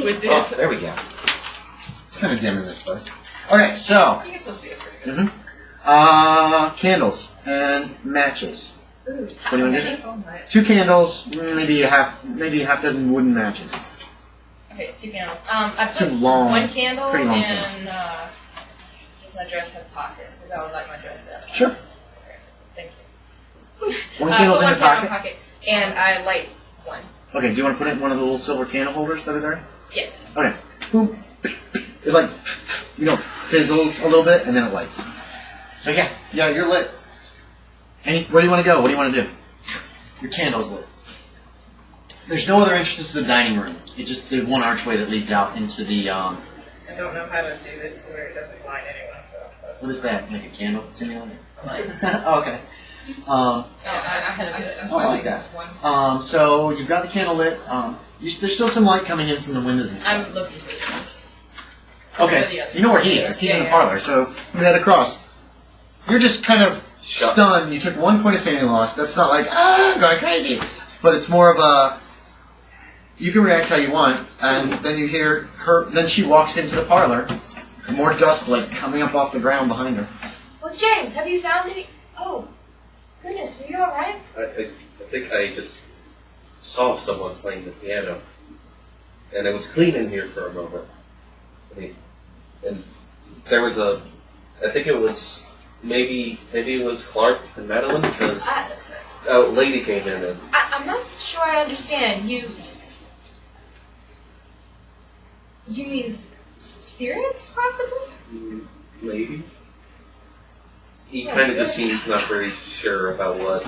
with this. Oh, there we go. It's kind of dim in this place. Okay, so. You can still see us pretty good. Candles and matches. Ooh, What do you want to do? 2 candles, maybe a half dozen wooden matches. Okay, 2 candles. I put Too long. 1 candle Pretty long and does my dress have pockets? Because I would like my dress to have pockets. Sure. Okay, thank you. 1 candle's in your pocket, and I light 1. Okay, do you want to put it in one of the little silver candle holders that are there? Yes. Okay. Boom. It like, fizzles a little bit and then it lights. So yeah, you're lit. Where do you want to go? What do you want to do? Your candle's lit. There's no other entrance to the dining room. There's one archway that leads out into the. I don't know how to do this where it doesn't light anyone, so. What is that? Like a candle simulator? Oh, okay. I like that. So you've got the candle lit. There's still some light coming in from the windows and stuff. I'm looking for the others. Okay, you know where he is. He's in the parlor, so you head across. You're just kind of stunned. You took 1 point of sanity loss. That's not like, I'm going crazy. But it's more of a, you can react how you want, and then you hear her, then she walks into the parlor, and more dust like coming up off the ground behind her. Well, James, have you found any? Oh, goodness, are you alright? I think I just saw someone playing the piano, and it was clean in here for a moment. And there was I think it was, maybe it was Clark and Madeline, because a lady came in and... I'm not sure I understand. You mean spirits, possibly? Maybe. He kind of just seems not very sure about what,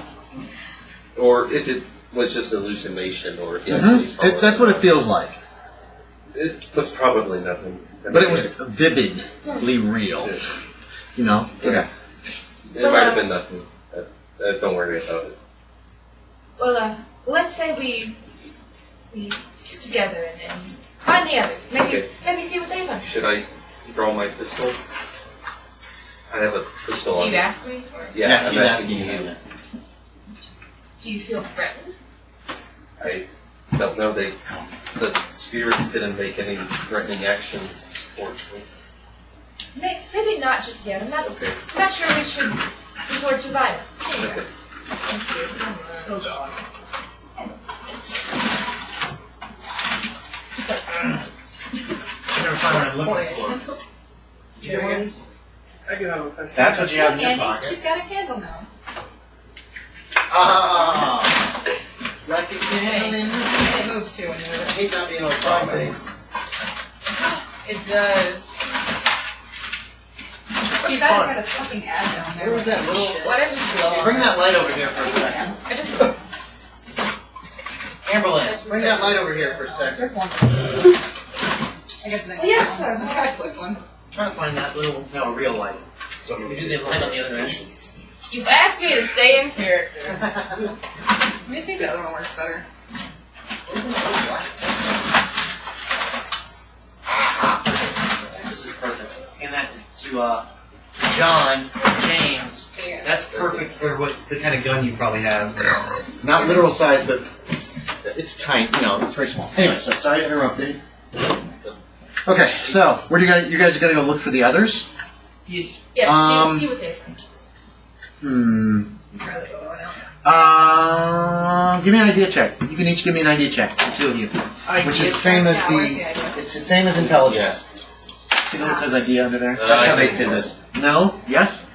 or if it was just hallucination, or if he actually saw it. That's what it feels like. It was probably nothing. But it was vividly real. You know? Okay. It might have been nothing. Don't worry about it. Well, let's say we stick together and find the others. Maybe see what they find. Should I draw my pistol? I have a pistol on. Do you ask me? Or? Yeah, he's asking you. Do you feel threatened? I don't know. The spirits didn't make any threatening actions towards me. Maybe not just yet. I'm not sure we should resort to violence. Okay. Oh God. Never find what I'm looking for. I can have a question. That's what you have in your Andy, pocket. she's got a candle now. Ah, like a candle in And it moves too when you move I it. hate not being able to find things. It does. You gotta got a fucking ad down there. Where was that little... Why didn't you blow Bring on that light over here for a second. I just... Amberlynn, bring that light over here for a second. I guess yes, sir. I'm trying to click one. Trying to find that little, real light. So we do the light on the other end. You've asked me to stay in character. Let me see if the other one works better. This is perfect. And that's to John, James. That's perfect for what the kind of gun you probably have. Not literal size, but it's tiny. It's very small. Anyway, so sorry to interrupt you. Okay, so where do you guys are gonna go look for the others? Yes. Yes. See what they find. Give me an idea check. You can each give me an idea check, the two of you. Which is the same as it's the same as intelligence. See what it says idea under there? That's how they did this. No? Yes?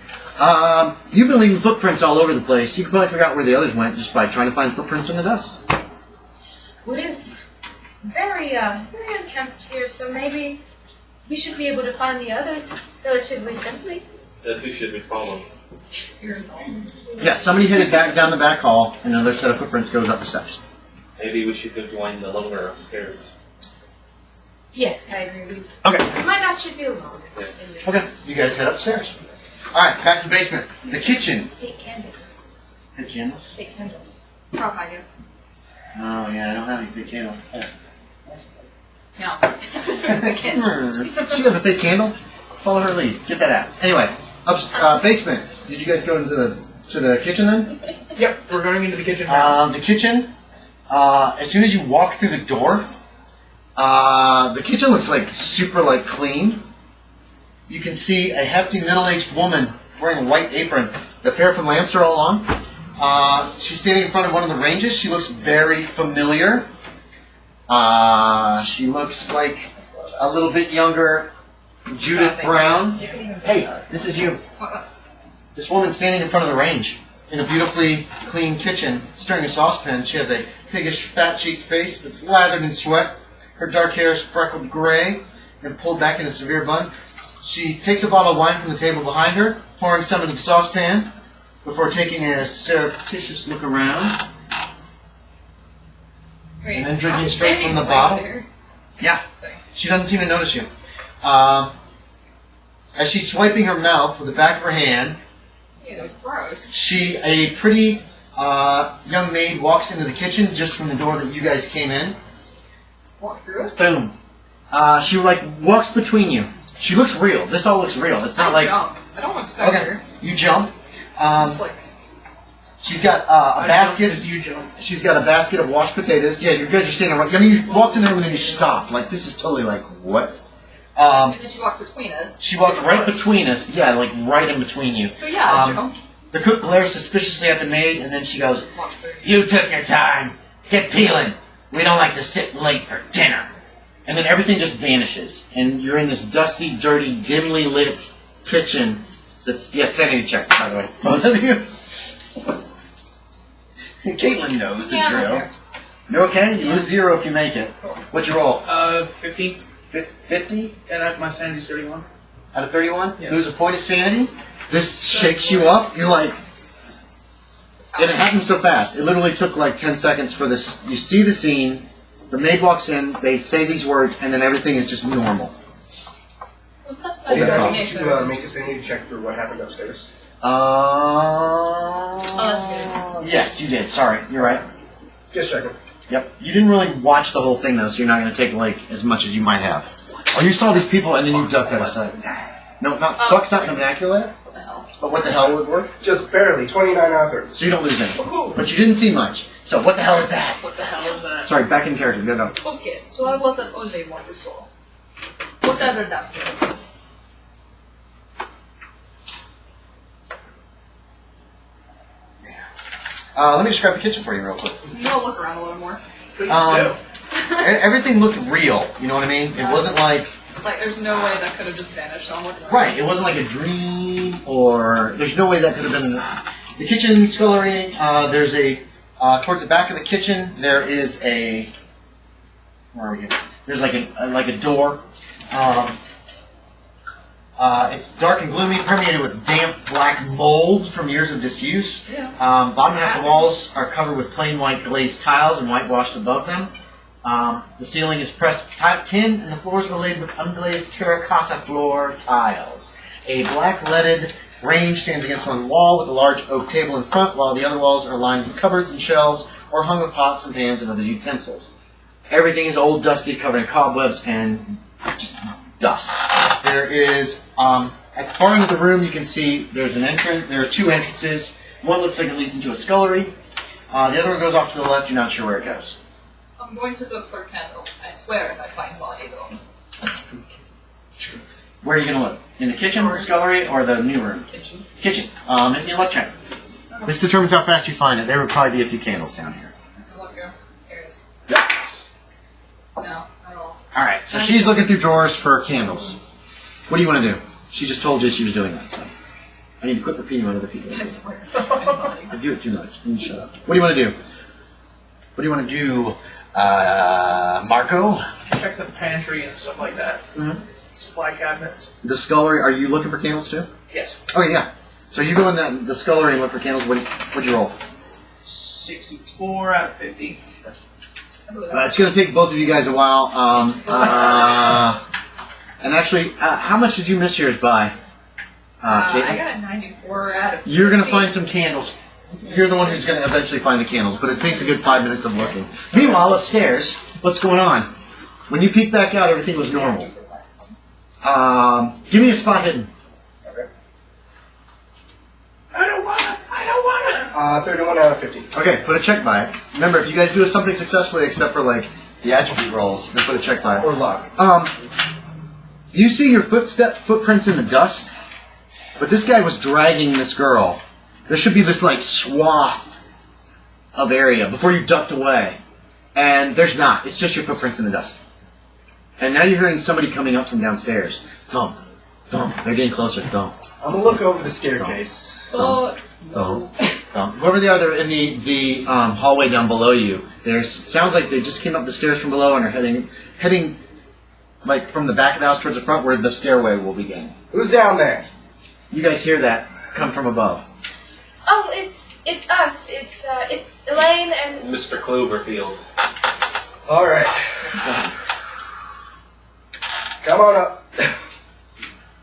You've been leaving footprints all over the place. You can probably figure out where the others went just by trying to find footprints in the dust. Well, it is very unkempt here, so maybe we should be able to find the others relatively simply. Then who should we follow? Yeah, somebody headed back down the back hall, and another set of footprints goes up the steps. Maybe we should go join the loner upstairs. Yes, I agree. Okay. We might not should be alone in this Okay, house. you guys head upstairs. Alright, back to the basement. The kitchen. 8 candles. 8 candles? 8 candles. How high do? Oh, yeah, I don't have any fake candles. Oh. No. She has a fake candle. Follow her lead. Get that out. Anyway, basement. Did you guys go into the kitchen then? Yep, we're going into the kitchen. The kitchen. As soon as you walk through the door, The kitchen looks like super like clean. You can see a hefty middle-aged woman wearing a white apron. The paraffin lamps are all on. She's standing in front of one of the ranges. She looks very familiar. She looks like a little bit younger Judith Brown. Hey, this is you. This woman's standing in front of the range in a beautifully clean kitchen, stirring a saucepan. She has a piggish, fat-cheeked face that's lathered in sweat. Her dark hair is freckled gray and pulled back in a severe bun. She takes a bottle of wine from the table behind her, pouring some into the saucepan before taking a surreptitious look around. Wait, And then drinking straight from the bottle. There. Yeah. Sorry. She doesn't seem to notice you. As she's swiping her mouth with the back of her hand, Ew, gross. a pretty young maid walks into the kitchen just from the door that you guys came in. Walk through us? Boom. She like walks between you. She looks real. This all looks real. It's not like Jump. I don't expect okay. her. You jump. Just like, She's got a basket. You jump. She's got a basket of washed potatoes. Yeah, you guys are standing right. I mean, you walked in there and then you stopped. Like this is totally like what? and then she walks between us. She walked right between us. Yeah, like right in between you. So yeah, jump. The cook glares suspiciously at the maid, and then she goes, Walks through. "You took your time. Get peeling. We don't like to sit late for dinner." And then everything just vanishes, and you're in this dusty, dirty, dimly lit kitchen. That's sanity check, by the way. Both of you. Caitlin knows the Yeah, drill. okay. You okay? You lose 0 if you make it. Cool. What'd you roll? 50. 50 And my sanity's 31. out of 31? Yeah. Lose a point of sanity. This shakes you up. You're like, and it happened so fast. It literally took like 10 seconds for this. You see the scene. The maid walks in. They say these words, and then everything is just normal. What's that? Did Did you make a sanity check for what happened upstairs? that's good. Yes, you did. Sorry, you're right. Just checking. Yep. You didn't really watch the whole thing though, so you're not going to take like as much as you might have. Oh, you saw these people and then you ducked out of sight. No, not fuck's not in the vernacular. What the hell? But what the hell would work? Just barely. 29 out of 30. So you don't lose any. Woohoo. But you didn't see much. So what the hell is that? What the hell is that? Sorry, back in character. No. Okay, so I wasn't only one who saw. Whatever that was. Let me describe the kitchen for you real quick. You want to look around a little more? Everything looked real. You know what I mean? It wasn't like Like, there's no way that could have just vanished. I'm looking around. right. It wasn't like a dream, or there's no way that could have been the kitchen scullery. There's a towards the back of the kitchen. There is a where are we? There's like a door. It's dark and gloomy, permeated with damp black mold from years of disuse. Yeah. Bottom half of the walls are covered with plain white glazed tiles and whitewashed above them. The ceiling is pressed type tin, and the floors are laid with unglazed terracotta floor tiles. A black leaded range stands against one wall with a large oak table in front, while the other walls are lined with cupboards and shelves or hung with pots and pans and other utensils. Everything is old, dusty, covered in cobwebs and just dust. There is, at the far end of the room, you can see there's an entrance. There are two entrances. One looks like it leads into a scullery. The other one goes off to the left. You're not sure where it goes. I'm going to look for a candle. I swear if I find one, though. Where are you going to look? In the kitchen, the scullery, or the new room? Kitchen. Kitchen. Make me a luck check. This determines how fast you find it. There would probably be a few candles down here. Look here. Here it is. Yep. No, not at all. Alright, so she's looking through drawers for candles. What do you want to do? She just told you she was doing that, so. I need to quit repeating what other people do. I swear. I do it too much. You shut up. What do you want to do? What do you want to do, Marco? Check the pantry and stuff like that. Mm-hmm. Supply cabinets. The scullery, are you looking for candles too? Yes. Oh, yeah. So you go in the scullery and look for candles. What'd you roll? 64 out of 50. It's going to take both of you guys a while. And actually, how much did you miss yours by? I Caitlin? got a 94 out of 50. You're going to find some candles. You're the one who's going to eventually find the candles, but it takes a good 5 minutes of looking. Meanwhile, upstairs, what's going on? When you peek back out, everything was normal. Give me a spot hidden. Okay. I don't want it. 31 out of 50. Okay, put a check by it. Remember, if you guys do something successfully, except for like The attribute rolls. They put a check by it. Or luck. You see your footprints in the dust, but this guy was dragging this girl. There should be this like swath of area before you ducked away, and there's not. It's just your footprints in the dust. And now you're hearing somebody coming up from downstairs. Thump, thump. They're getting closer. Thump. I'm gonna look over the staircase. Thump, thump, thump. Whoever they are, they're in the hallway down below you. Sounds like they just came up the stairs from below and are heading like from the back of the house towards the front where the stairway will begin. Who's down there? You guys hear that come from above. Oh, it's us. It's Elaine and Mr. Cloverfield. All right. Come on up.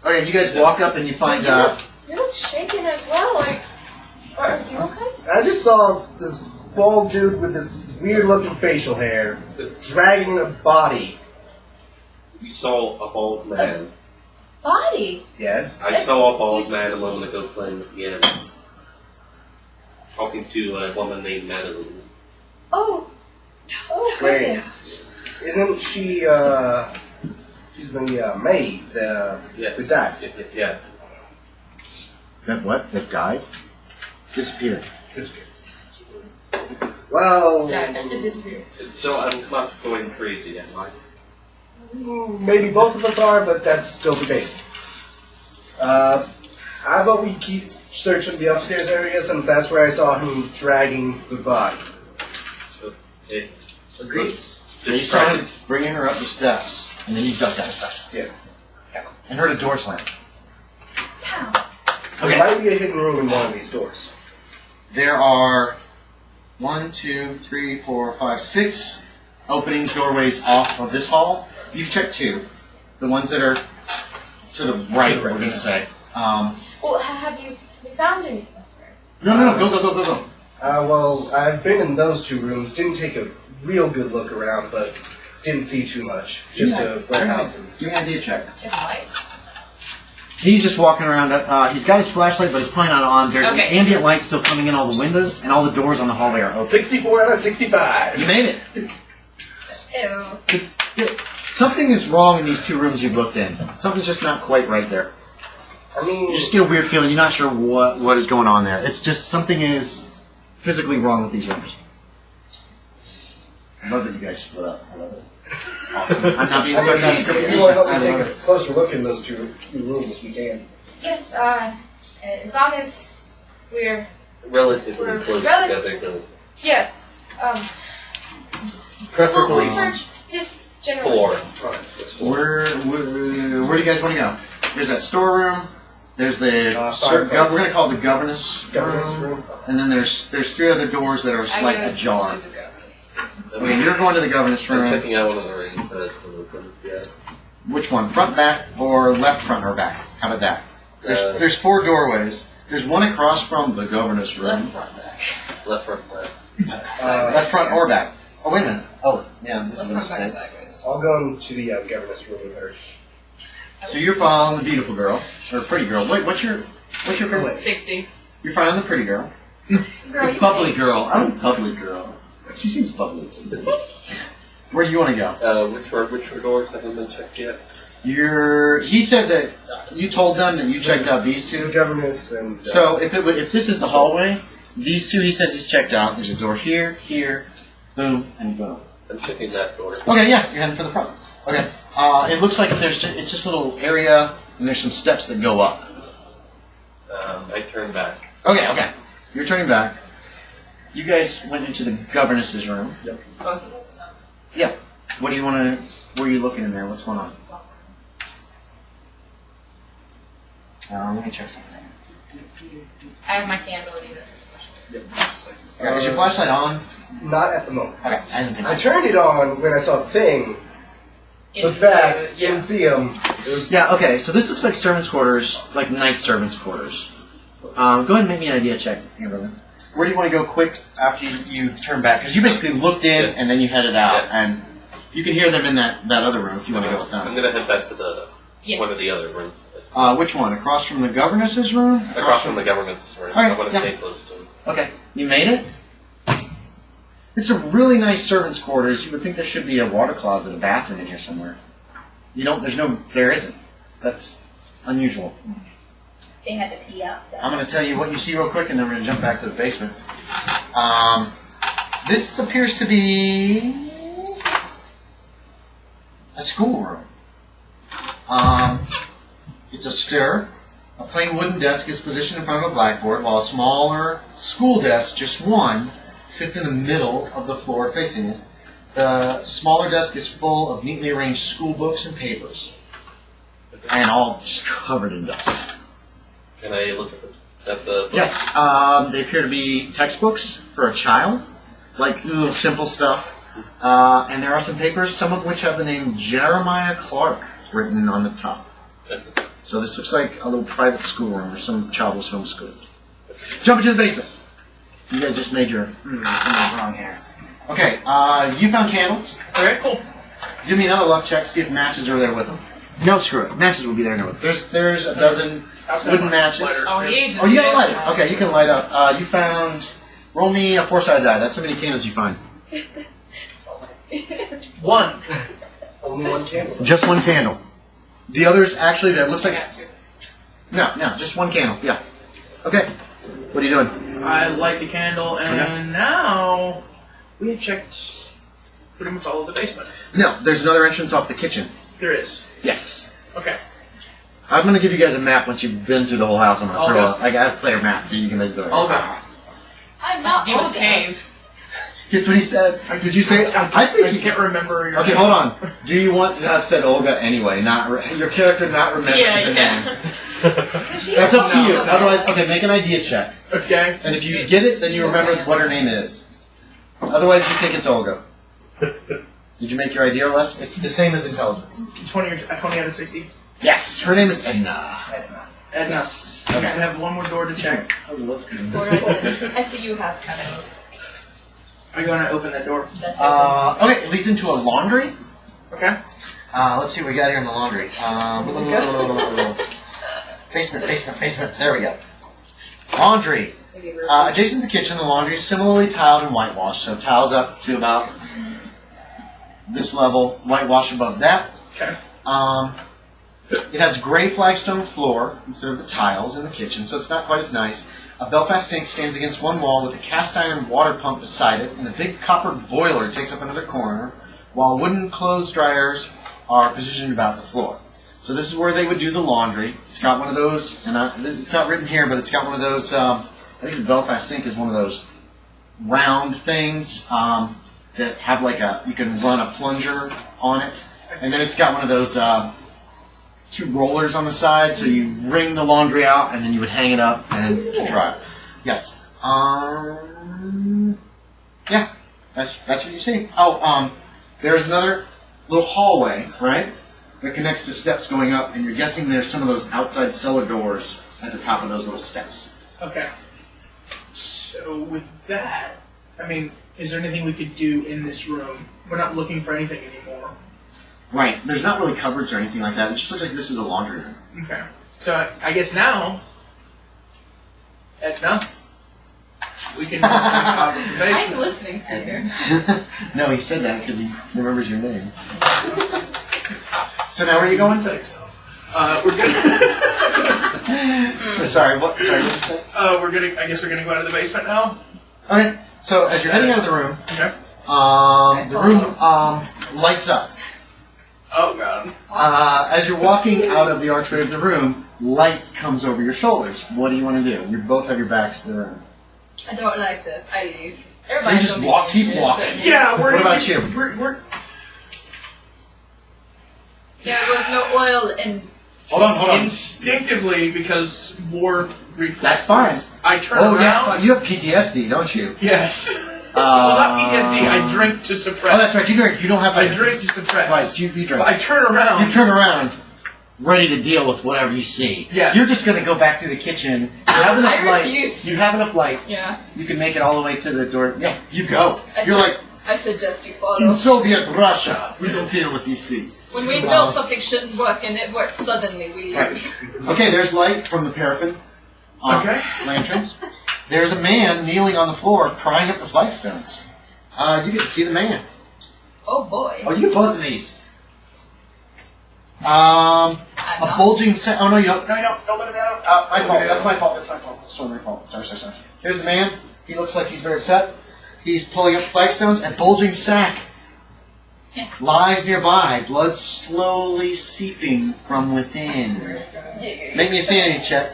Okay, you guys walk up and you find you look shaken as well. Are you okay? I just saw this bald dude with this weird-looking facial hair dragging a body. You saw a bald man. Body. Yes. I saw a bald man a moment ago playing the piano. Talking to a woman named Madeline. Oh Wait. goodness. Isn't she? She's the maid. The died. Yeah. that what? That died? Disappeared. Disappeared. Well, It disappeared. So I'm not going crazy, am I? maybe both of us are, but that's still debatable. How about we keep searching the upstairs area since that's where I saw him dragging the body. Okay. Agreed? You saw him bringing her up the steps, and then you ducked out of sight. Yeah. And heard a door slam. Pow. There might be a hidden room in one of these doors. There are 1, 2, 3, 4, 5, 6 openings, doorways off of this hall. You've checked 2. The ones that are to the right, we're going to say. Well, have you found anything? No. Go. Well, I've been in those 2 rooms. Didn't take a real good look around, but didn't see too much. Just a warehouse. Give me an idea check. Check light. He's just walking around. He's got his flashlight, but it's probably not on. There's an ambient light still coming in all the windows, and all the doors on the hallway are open. 64 out of 65. You made it. Ew. Something is wrong in these 2 rooms you've looked in. Something's just not quite right there. I mean, You just get a weird feeling. You're not sure what is going on there. It's just something is physically wrong with these rooms. I love that you guys split up. I love it. It's awesome. I'm not being sarcastic. if you want to help me I take love a it. closer look in those 2 rooms, we can. Yes. As long as we're Relatively We're close rel- together, though. yes. Preferably We'll search this general. 4. Alright, It's 4. Where do you guys want to go? There's that storeroom. There's the fireplace. we're going to call it the governess Governess room. and then there's 3 other doors that are like ajar. Okay, you're going to the governess I'm room. checking out one of the rings that has been open. Yeah. Which one? Front, back, or left, front, or back? How about that? There's 4 doorways. There's one across from the governess room. Left, front, back. Left, front, or back. Oh, wait a minute. Oh, yeah, this is a mistake. I'll go into the governess room with her. So you're following the beautiful girl, or pretty girl. Wait, what's your favorite? 60. You're following the pretty girl. Girl, The bubbly girl. I like bubbly girl. She seems bubbly too. Where do you want to go? Which doors haven't been checked yet? He said that you told them that you checked out these The 2. governess and... So if this is the hallway, these 2 he says he's checked out. There's a door here, boom, and boom. I'm checking that door. Okay, yeah, you're heading for the front. Okay. It looks like it's just a little area, and there's some steps that go up. I turn back. Okay. You're turning back. You guys went into the governess's room. Yep. Yeah. What do you want to? Where are you looking in there? What's going on? Let me check something. I have my candle either. Okay, is your flashlight on? Not at the moment. Okay, I didn't think. I turned it on when I saw the thing. Looked back, didn't see him. It was Yeah. Okay. So this looks like servants' quarters, like nice servants' quarters. Go ahead and make me an idea check, Amberlyn. Where do you want to go quick after you turn back? Because you basically looked in and then you headed out, and you can hear them in that other room if you want to go with I'm them. gonna head back to the one of the other rooms. Which one? Across from the governess's room? Across from the government's room. Alright, I want to yeah. stay close to him. Okay. You made it? It's a really nice servant's quarters. You would think there should be a water closet, a bathroom in here somewhere. There isn't. That's unusual. They had to pee outside. I'm going to tell you what you see real quick, and then we're going to jump back to the basement. This appears to be a schoolroom. It's a stair. A plain wooden desk is positioned in front of a blackboard, while a smaller school desk, just one, sits in the middle of the floor facing it. The smaller desk is full of neatly arranged school books and papers, and all just covered in dust. Can I look at the books? Yes, they appear to be textbooks for a child, like little simple stuff. And there are some papers, some of which have the name Jeremiah Clark written on the top. So this looks like a little private schoolroom where some child was homeschooled. Jump into the basement. You guys just made your something wrong here. Okay, you found candles. Okay, cool. Do me another luck check, see if matches are there with them. No, screw it. Matches will be there. No, there's a dozen wooden matches. Oh, he Oh, you got to light it. Okay, you can light up. You found. Roll me a 4-sided die. That's how many candles you find. One. Only one candle. Just one candle. The others actually there looks like. No, just one candle. Yeah. Okay. What are you doing? I light the candle, and now we have checked pretty much all of the basement. No, there's another entrance off the kitchen. There is. Yes. Okay. I'm going to give you guys a map once you've been through the whole house. I'm going to throw Okay. I got a player map that you can guys go. Okay. I'm not You old caves. Guess what he said? Did you say? I think I you can't remember your Okay, name. hold on. Do you want to have said Olga anyway? Your character not remember the name. That's up to you. Otherwise, okay, make an idea check. Okay. And if you get it, then you remember what her name is. Otherwise, you think it's Olga. Did you make your idea or less? It's the same as intelligence. 20 out of 60. Yes, her name is Edna. Edna. Yes. Okay, I have one more door to check. I see you have kind of. Are you going to open that door? Okay, it leads into a laundry. Okay. Let's see what we got here in the laundry. Basement. There we go. Laundry. Adjacent to the kitchen, the laundry is similarly tiled and whitewashed. So tiles up to about this level, whitewash above that. Okay. It has gray flagstone floor instead of the tiles in the kitchen, so it's not quite as nice. A Belfast sink stands against one wall with a cast iron water pump beside it, and a big copper boiler takes up another corner, while wooden clothes dryers are positioned about the floor. So this is where they would do the laundry. It's got one of those, and it's not written here, but it's got one of those, I think the Belfast sink is one of those round things that have like you can run a plunger on it, and then it's got one of those two rollers on the side, so you wring the laundry out, and then you would hang it up and to dry. Yes. Yeah, that's what you see. Oh, there's another little hallway, right, that connects to steps going up, and you're guessing there's some of those outside cellar doors at the top of those little steps. Okay. So with that, I mean, is there anything we could do in this room? We're not looking for anything anymore. Right. There's not really cupboards or anything like that. It just looks like this is a laundry room. Okay. So I guess now, Edna, we can out of the I'm basement. listening to you. No, he said that because he remembers your name. So now where are you going? We're gonna. Sorry, what did you say? I guess we're gonna go out of the basement now. Okay. So as you're heading out of the room, Okay. the room lights up. Oh god. As you're walking out of the archway of the room, light comes over your shoulders. What do you want to do? You both have your backs to the room. I don't like this. I leave. So you just keep walking. Yeah. What about you? We're There was no oil in. Hold on. instinctively, because war reflexes. That's fine. I turn Oh around. yeah, you have PTSD, don't you? Yes. Well, not PTSD. I drink to suppress. Oh, that's right. You drink. You don't have. I drink to suppress. Right. You drink. But I turn around. You turn around, ready to deal with whatever you see. Yes. You're just going to go back to the kitchen. You have enough I light. refuse. You have enough light. Yeah. You can make it all the way to the door. Yeah, you go. You're like, I suggest you in follow. Soviet Russia, we don't deal with these things. When we know something shouldn't work and it works suddenly, we leave. Right. Okay, there's light from the paraffin Okay. lanterns. There's a man kneeling on the floor, prying up the flagstones. You get to see the man. Oh boy. Oh, you get both of these. A bulging. Oh no, you don't. No, you don't. Don't let it out. My fault. That's my fault. That's my fault. That's totally my fault. Sorry. Here's the man. He looks like he's very upset. He's pulling up flagstones. A bulging sack lies nearby. Blood slowly seeping from within. Make me a sanity check.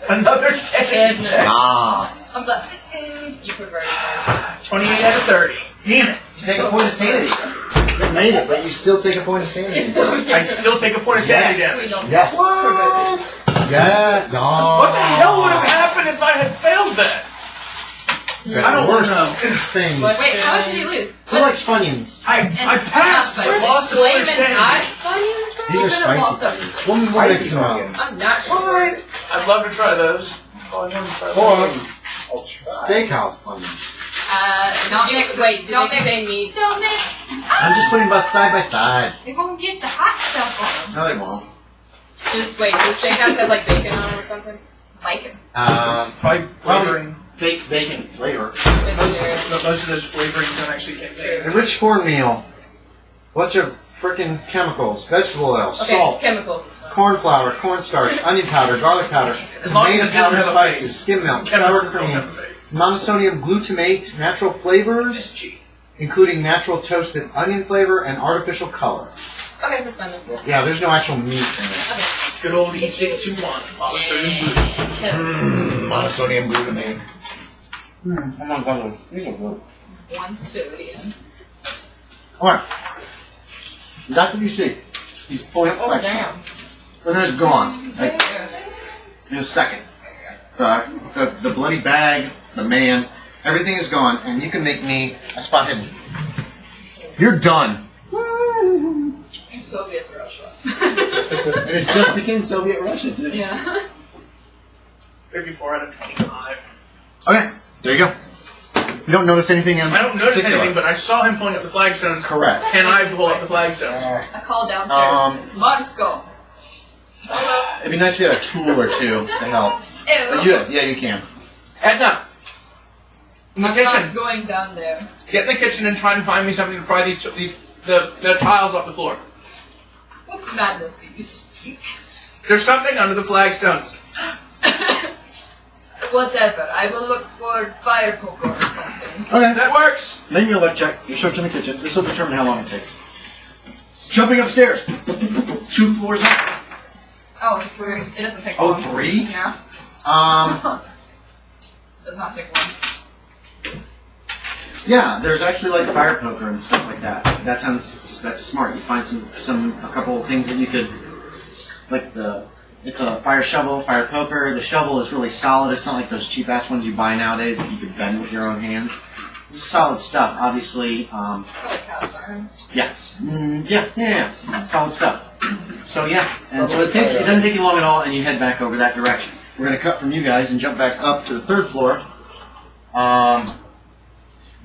Another sanity check. Nice. I'm like, you perverted first. 28 out of 30. Damn it! You take a point of sanity. You made it, but you still take a point of sanity. It's okay. I still take a point of sanity damage. Yes. What? Yes. No. What the hell would have happened if I had failed that? I don't want to know. Thing. Wait, how much did he lose? Who likes Funyuns? I passed. I lost a point of sanity. These are spicy. One more next time. I'm not sure. I'd love to try those. Oh, I want to try Or those. I'll try. steakhouse Funyuns. Don't mix. Wait, don't mix meat. Don't mix. I'm just putting them side by side. They're gonna get the hot stuff on them. No, they won't. Wait, does steakhouse have like bacon on it or something? Bacon. Probably flavoring. Baked bacon flavor. Most of those flavorings don't actually get there. Enriched cornmeal. Bunch of frickin' chemicals. Vegetable oil. Okay, Salt. chemicals. Corn flour. Cornstarch. Onion powder. Garlic powder. As long as Tomato it powder. doesn't have a Spices. face. Skim milk. Sour Chemicals don't cream. have a face. Monosodium glutamate. Natural flavors. Just cheap. Including natural toasted onion flavor and artificial color. Okay, that's fine then. Yeah, there's no actual meat in it. Okay. Good old E621. Monosodium glutamate. Monosodium glutamate. Oh my god, these are good. One sodium. Alright. That's what you see. He's pulling up Oh, flex. damn. And then it's gone. Like, in a second. The bloody bag, the man, everything is gone, and you can make me a spot hidden. You're done. Soviet Russia. And it just became Soviet Russia, too. Yeah. 34 out of 25. Okay, there you go. You don't notice anything in I don't notice particular. anything, but I saw him pulling up the flagstones. Correct. Can I pull up the flagstones? I call downstairs. Marco. It'd be nice if you had a tool or two to help. But Ew. yeah, you can. Edna! In the I'm not kitchen. going down there. Get in the kitchen and try and find me something to pry the tiles off the floor. What madness do you speak? There's something under the flagstones. Whatever. I will look for fire poker or something. Okay. That works! Make me a luck check. You show up in the kitchen. This will determine how long it takes. Jumping upstairs. 2 floors up. Oh, it doesn't take Oh, long. 3? Yeah. Does not take long. Yeah, there's actually like fire poker and stuff like that. That's smart. You find a couple of things that you could, like it's a fire shovel, fire poker. The shovel is really solid. It's not like those cheap ass ones you buy nowadays that you could bend with your own hands. It's solid stuff, obviously. Yeah. Yeah. Solid stuff. So yeah, and so it doesn't take you long at all, and you head back over that direction. We're gonna cut from you guys and jump back up to the 3rd floor.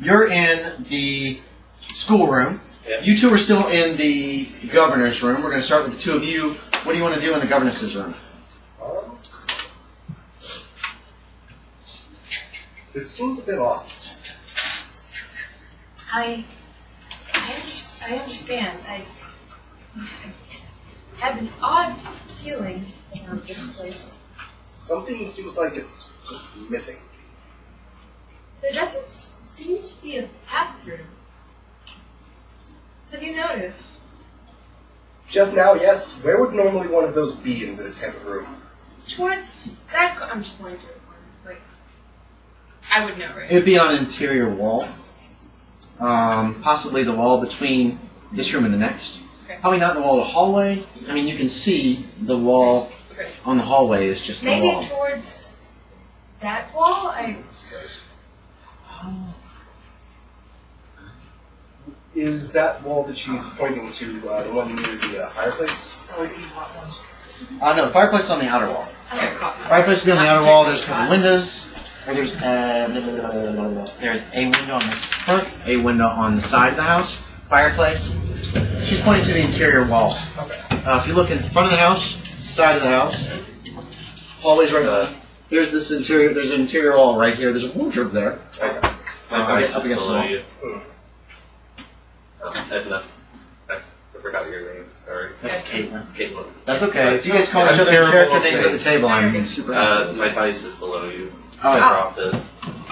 You're in the schoolroom. Yeah. You two are still in the governor's room. We're gonna start with the 2 of you. What do you want to do in the governess's room? This seems a bit off. I understand. I have an odd feeling about this place. Something seems like it's just missing. There doesn't seem to be a bathroom. Have you noticed? Just now, yes. Where would normally one of those be in this type of room? Towards that. I'm just going to the corner. Like, I would know, right? It'd be on an interior wall. Possibly the wall between this room and the next. Okay. Probably not in the wall of the hallway. I mean, you can see the wall Okay. on the hallway is just the maybe wall. towards that wall. Is that wall that she's pointing to the one near the fireplace? Oh, these hot ones. No, the fireplace is on the outer wall. Okay. Fireplace will be on the outer wall. There's a couple windows. Or there's a window on this front, a window on the side of the house. Fireplace. She's pointing to the interior wall. Okay. If you look in front of the house, side of the house, hallway's right there. Here's this interior. There's an interior wall right here. There's a wardrobe there. My dice up is against the below wall. you. Edna. I forgot your name. Sorry. That's Caitlin. Caitlin. That's okay. If you guys call each I'm other terrible character at names at the names. table, I'm super happy. My dice is below you. Oh, I yeah. dropped it.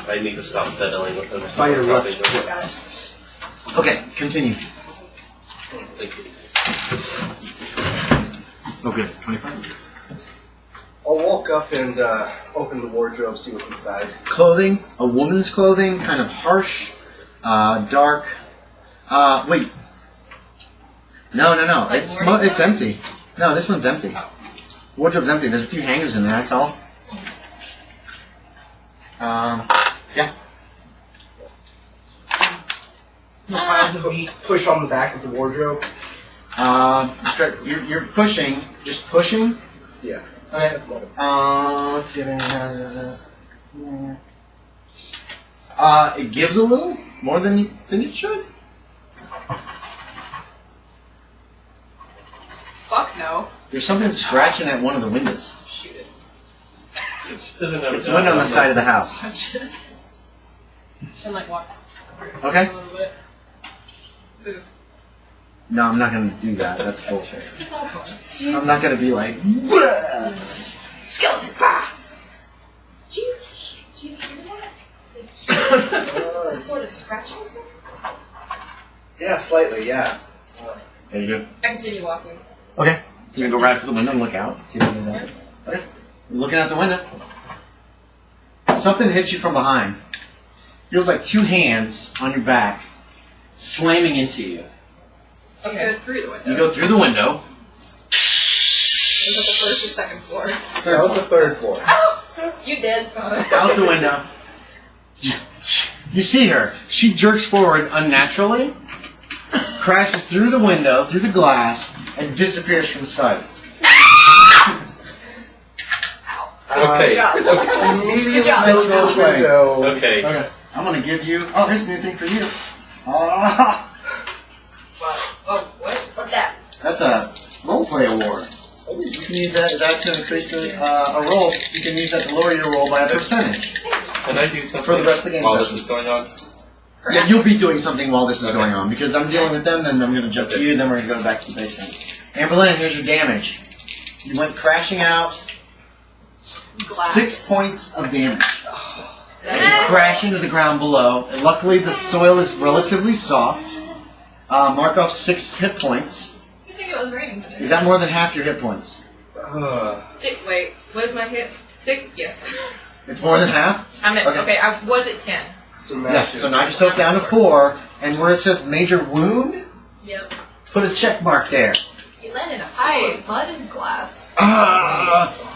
I need to stop fiddling with them. By your Dropping left. them. Got it. Okay, continue. Thank you. Oh, good. 25. I'll walk up and open the wardrobe, see what's inside. Clothing, a woman's clothing, kind of harsh, dark. Wait. No. Like It's morning it's empty. No, this one's empty. Wardrobe's empty. There's a few hangers in there. That's all. Yeah. No piles of meat. Push on the back of the wardrobe. You're pushing. Just pushing. Yeah. Okay. Let's see if it gives a little more than it should. Fuck no. There's something scratching at one of the windows. Shoot it. It doesn't have It's a window on the side of the house. Punch it. And like walk. Okay. A little bit. Move. No, I'm not gonna do that. That's bullshit. It's all fun. I'm not gonna be like, "Wah! Skeleton. Ah! Do you hear that? Like, sort of scratching or something? Yeah, slightly, yeah. There you go. I continue walking. Okay. You can go right up to the window and look out. See what it is out. Okay. You're looking out the window. Something hits you from behind. Feels like two hands on your back slamming into you. Okay. Go through the window. You go through the window. Was it the first or second floor? That was the third floor. Oh! You dead, son. Out the window. You see her. She jerks forward unnaturally, crashes through the window, through the glass, and disappears from sight. Okay. Good Immediately job. go to the window. Okay. Okay. I'm gonna give you. Oh, here's a new thing for you. Ah, Oh, what? What's that? that's a roleplay award. You can use that to increase a roll. You can use that to lower your roll by a percentage. Can I do something For the rest of the game while session. this is going on? Yeah, you'll be doing something while this is going on because I'm dealing with them. Then I'm gonna jump to you. Then we're gonna go back to the basement. Amberlynn, here's your damage. You went crashing out. Glass. 6 points of damage. You crash into the ground below. And luckily, the soil is relatively soft. Mark off 6 hit points. You think it was raining today? Is that more than half your hit points? Wait, what is my hit? 6? Yes. It's more than half? I'm at, Okay. okay, I was at 10. So Yeah, so knock yourself down to 4. And where it says major wound, Yep. put a check mark there. You landed a pile of mud and glass.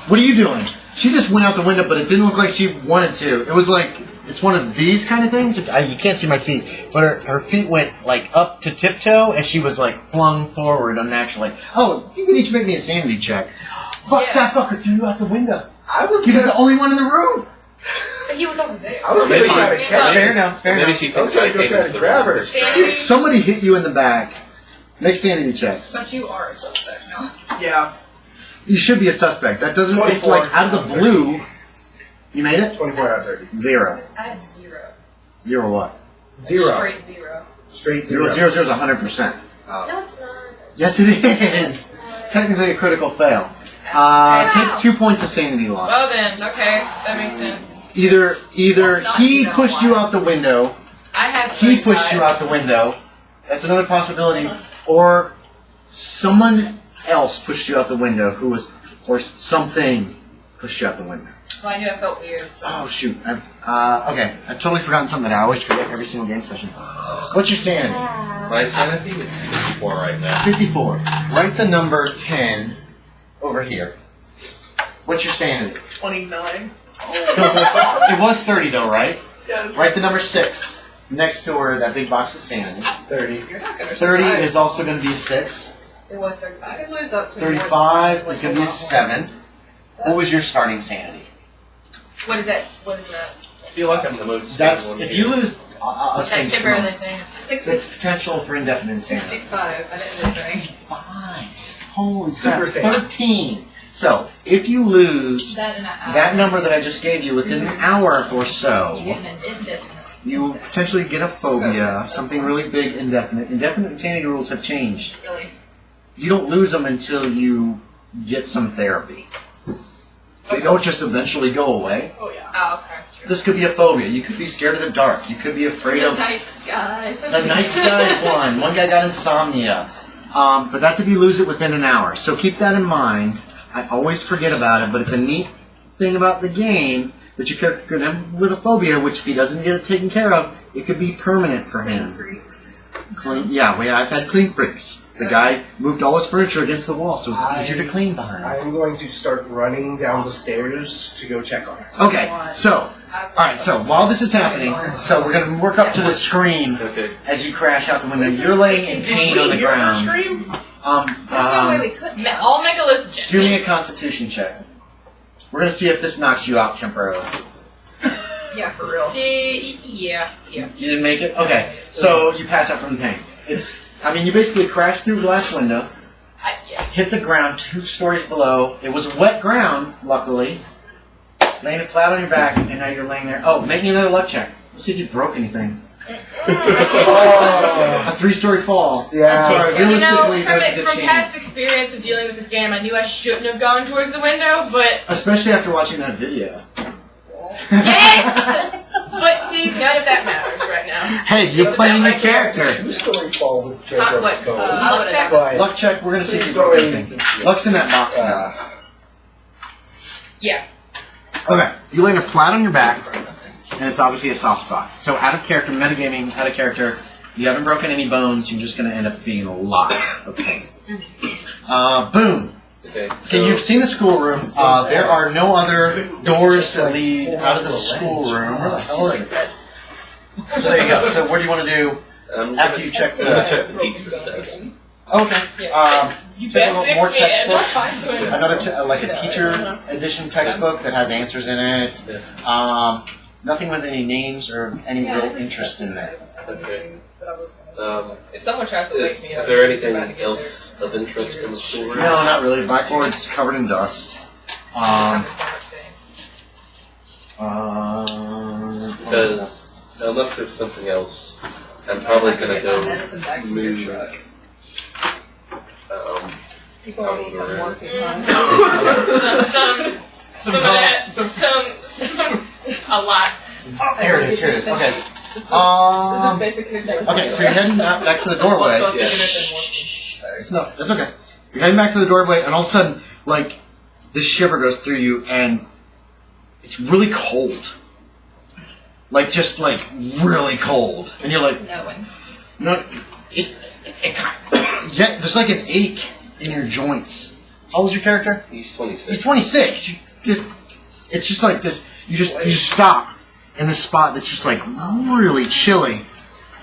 What are you doing? She just went out the window, but it didn't look like she wanted to. It was like, it's one of these kind of things. You can't see my feet, but her feet went like up to tiptoe, and she was like flung forward unnaturally. Oh, you can each make me a sanity check. Fuck, Yeah. that fucker threw you out the window. I was He was gonna, the only one in the room. But he was over there. I was gonna Maybe- try to Maybe- catch Fair her. enough, fair Maybe enough. she I was thinks I gonna go came try into to the grab room. her. Sanity. Somebody hit you in the back. Make sanity checks. But you are a suspect now. Yeah. You should be a suspect. That doesn't. It's 24 like out of the blue. You made it. 24 out of 30. 0. I have 0. 0 what? 0. Straight 0. Straight 0. 0. 0 is 100%. Oh. No, it's not. Yes, it is. Technically a critical fail. Take 2 points of sanity loss. Well then, okay, that makes sense. Either That's not he zero, pushed you why? out the window, I have he pushed 35. you out the window. That's another possibility. Or someone else pushed you out the window or something pushed you out the window. Well, I knew I felt weird, so. Oh shoot. Okay, I've totally forgotten something that I always forget every single game session. What's your sanity? My sanity is 54 right now. 54. Write the number 10 over here. What's your sanity? 29. It was 30 though, right? Yes. Write the number 6 next to where that big box of sanity. 30. You're not gonna 30 survive. is also going to be 6. It was 35. I could lose up to more 35 than is going to be 7. What was your starting sanity? What is that? What is that? I feel like I'm the most That's stable if in you here. lose. I'll What's explain that this in a temporary moment. saying? It's potential for indefinite insanity. 65. I didn't say. 65. Holy Super crap! safe. 13. So if you lose That in an hour. that number that I just gave you within an hour or so, You get an indefinite. You potentially get a phobia, something really big, indefinite. Indefinite insanity rules have changed. Really? You don't lose them until you get some therapy. They don't just eventually go away. Oh, yeah. Oh, okay. True. This could be a phobia. You could be scared of the dark. You could be afraid of... Night skies. The night sky is one. One guy got insomnia. But that's if you lose it within an hour. So keep that in mind. I always forget about it, but it's a neat thing about the game that your character could have with a phobia, which if he doesn't get it taken care of, it could be permanent for him. I've had clean freaks. The guy moved all his furniture against the wall, so it's easier to clean behind. I'm going to start running down the stairs to go check on it. Okay, so, alright, so while this is happening, so we're going to work up to the scream as you crash out the window. You're laying in pain on the ground. All Megalith. Do me a constitution check. We're going to see if this knocks you out temporarily. Yeah, for real. Yeah. You didn't make it? Okay, so you pass out from the pain. You basically crashed through a glass window, hit the ground 2 stories below. It was wet ground, luckily. Laying it flat on your back, and now you're laying there. Oh, make me another luck check. Let's see if you broke anything. A 3-story fall. Yeah. Sorry, realistically, there's a good from chance. past experience of dealing with this game, I knew I shouldn't have gone towards the window, but... Especially after watching that video. Yes! But see, none of that matters right now. Hey, you're playing your character. 2-story fall with Jacob. Luck check? Luck check, we're going to see if you broke anything. Luck's in that box now. Yeah. Okay, you lay flat on your back, and it's obviously a soft spot. So out of character, metagaming, out of character, you haven't broken any bones, you're just going to end up being a lot of pain. Boom. Okay, you've seen the schoolroom. There are no other doors that lead out of the schoolroom. Where the hell is it? So there you go. So what do you want to do after you check the... check the teacher's desk. Okay. You take a little more textbooks. Another, like a teacher edition textbook that has answers in it. Nothing with any names or any real interest in there. Okay. If someone tries to wake me up... Is there anything else of interest in the schoolroom? No, not really. Blackboard's covered in dust. Because unless there's something else, I'm probably going to go move... People need some more a lot. Oh, here it is. Okay. Okay, so you're heading back to the doorway. No, that's okay. You're heading back to the doorway, and all of a sudden, like, this shiver goes through you, and it's really cold. Like, just, like, really cold. And you're like... No, yeah, there's like an ache in your joints. How old's your character? He's 26. He's 26. It's just like this. You just stop in this spot that's just like really chilly,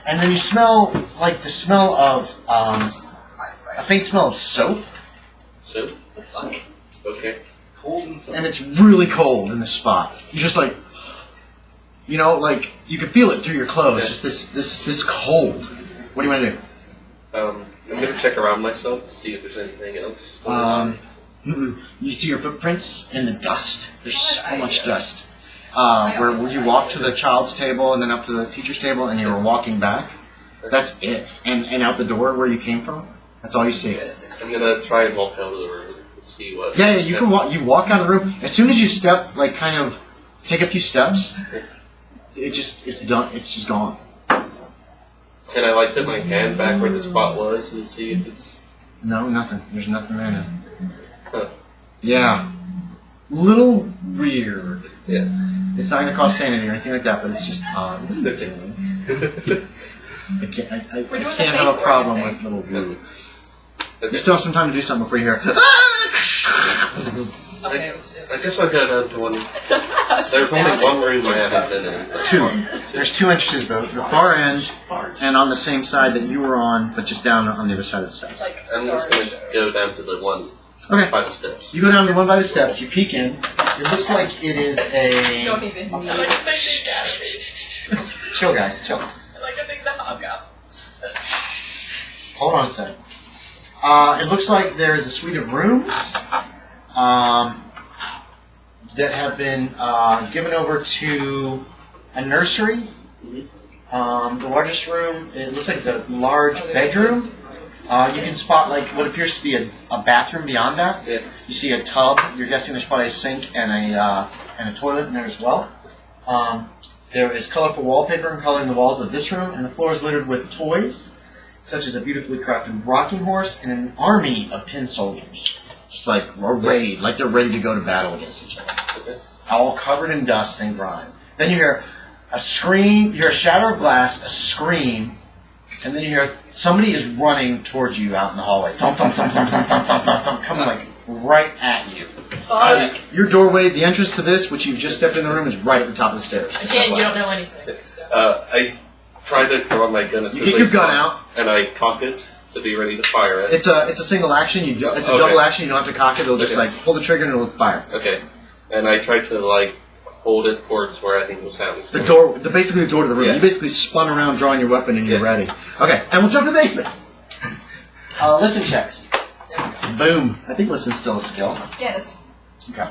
and then you smell like the smell of a faint smell of soap. Soap? Okay. Cold and soap. And it's really cold in this spot. You're just like, like you can feel it through your clothes. Just this cold. What do you want to do? I'm going to check around myself to see if there's anything else. You see your footprints in the dust. There's so much dust. Where you walk to the child's table and then up to the teacher's table and you were walking back. That's it. And out the door where you came from. That's all you see. I'm going to try and walk out of the room and see what... Yeah, you can walk. You walk out of the room. As soon as you step, like kind of take a few steps, it's done. It's just gone. Can I put my hand back where the spot was and see if it's... No, nothing. There's nothing there now. Huh. Yeah. Little weird. Yeah. It's not going to cause sanity or anything like that, but it's just odd. I can't have a problem with little weird. You still have some time to do something before you hear... I guess I'll go down to one... There's only one room I haven't been in. Two. There's 2 entrances, though. The far end, and on the same side that you were on, but just down on the other side of the steps. I'm just going to go down to the one by the steps. You go down the one by the steps, you peek in. It looks like it is a... Don't even need Chill, guys, chill. I like to think the hobgoblins. Hold on a second. It looks like there is a suite of rooms that have been given over to a nursery The largest room, it looks like it's a large bedroom. You can spot like what appears to be a bathroom beyond that. Yeah. You see a tub. You're guessing there's probably a sink and a toilet in there as well. There is colorful wallpaper coloring the walls of this room, and the floor is littered with toys, such as a beautifully crafted rocking horse and an army of tin soldiers. Just like arrayed, like they're ready to go to battle against each other. Okay. All covered in dust and grime. Then you hear a scream, you hear a shatter of glass, a scream, and then you hear somebody is running towards you out in the hallway. Thump, thump, thump, thump, thump, thump, thump, thump, thump, coming like right at you. Your doorway, the entrance to this, which you've just stepped in the room, is right at the top of the stairs. Again, you don't know anything. I tried to draw my gun as You quickly get your as gun possible, out. and I cock it to be ready to fire it. It's a single action. It's a Okay. double action. You don't have to cock it. It'll just Okay. like pull the trigger and it'll fire. Okay. And I tried to like hold it towards where I think the sound was The coming. door, basically the door to the room. Yeah. You basically spun around drawing your weapon and you're Yeah. ready. Okay, and we'll jump to the basement. Listen checks. Boom. I think listen's still a skill. Yes. Okay.